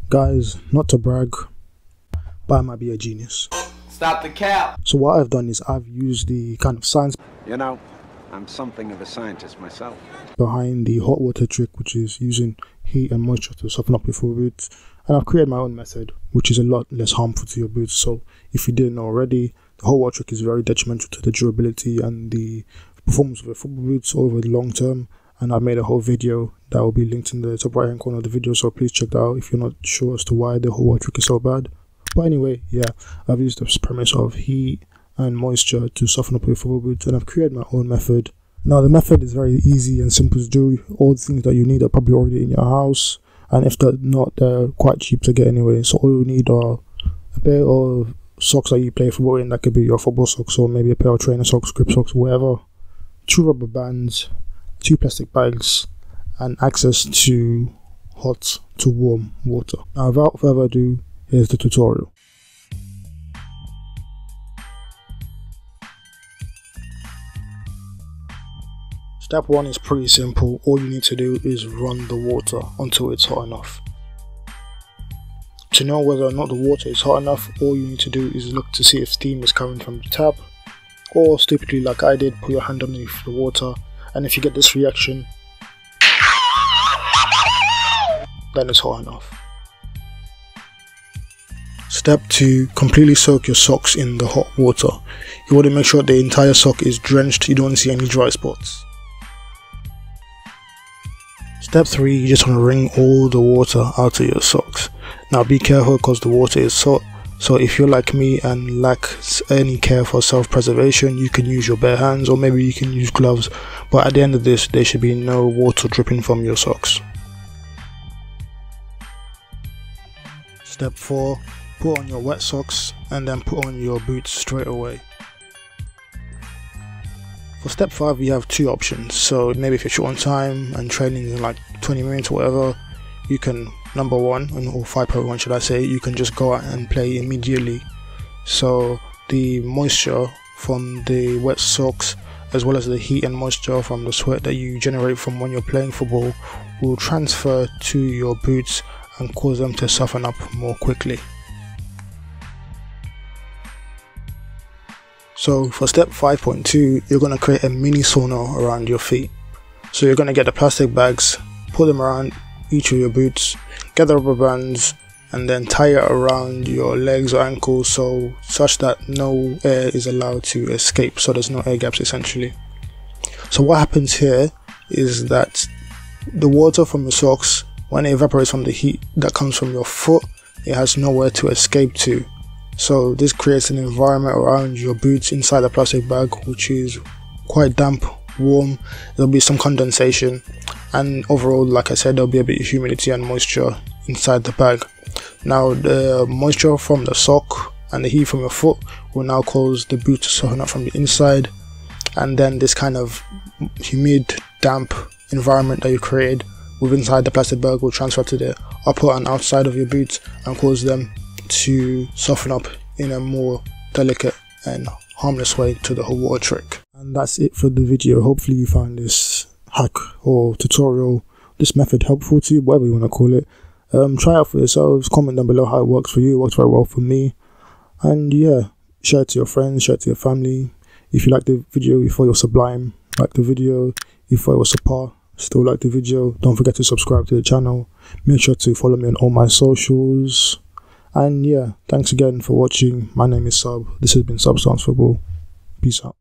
Guys, not to brag, but I might be a genius. Stop the cap! So what I've done is I've used the kind of science, You know, I'm something of a scientist myself. behind the hot water trick, which is using heat and moisture to soften up your full boots. And I've created my own method, which is a lot less harmful to your boots. So if you didn't know already, the hot water trick is very detrimental to the durability and the performance of your football boots over the long term. And I've made a whole video that will be linked in the top right hand corner of the video, so please check that out if you're not sure as to why the hot water trick is so bad. But anyway, yeah, I've used the premise of heat and moisture to soften up your football boots, and I've created my own method. Now the method is very easy and simple to do. All the things that you need are probably already in your house, and if they're not, they're quite cheap to get anyway. So all you need are a pair of socks that you play football in. That could be your football socks, or maybe a pair of trainer socks, grip socks, whatever. 2 rubber bands, 2 plastic bags, and access to hot to warm water. Now without further ado, here's the tutorial. Step 1 is pretty simple. All you need to do is run the water until it's hot enough. To know whether or not the water is hot enough, all you need to do is look to see if steam is coming from the tap, or stupidly like I did, put your hand underneath the water, and if you get this reaction, then it's hot enough. Step 2, completely soak your socks in the hot water. You want to make sure the entire sock is drenched, you don't want to see any dry spots. Step 3, you just want to wring all the water out of your socks. Now be careful because the water is hot, so if you're like me and lack any care for self-preservation, you can use your bare hands, or maybe you can use gloves, but at the end of this there should be no water dripping from your socks. Step 4, put on your wet socks and then put on your boots straight away. For step 5 you have 2 options, so maybe if you're short on time and training in like 20 minutes or whatever, you can, number 1, or 5.1 should I say, you can just go out and play immediately. So the moisture from the wet socks, as well as the heat and moisture from the sweat that you generate from when you're playing football, will transfer to your boots and cause them to soften up more quickly. So for step 5.2, you're going to create a mini sauna around your feet. So you're going to get the plastic bags, put them around each of your boots, get the rubber bands, and then tie it around your legs or ankles such that no air is allowed to escape, so there's no air gaps essentially. So what happens here is that the water from your socks, when it evaporates from the heat that comes from your foot, it has nowhere to escape to. So this creates an environment around your boots inside the plastic bag which is quite damp, warm, there'll be some condensation, and overall, like I said, there'll be a bit of humidity and moisture inside the bag. Now the moisture from the sock and the heat from your foot will now cause the boot to soften up from the inside, and then this kind of humid, damp environment that you created within inside the plastic bag will transfer to the upper and outside of your boots and cause them to soften up in a more delicate and harmless way to the whole water trick. And that's it for the video. Hopefully you found this hack or tutorial, this method helpful to you, whatever you want to call it. Try it out for yourselves, comment down below how it works for you. It works very well for me, and yeah, share it to your friends, share it to your family. If you like the video, you thought it was sublime, like the video. If you thought it was subpar, still like the video. Don't forget to subscribe to the channel. Make sure to follow me on all my socials. And yeah, thanks again for watching. My name is Sub. This has been SubStanceFtbl. Peace out.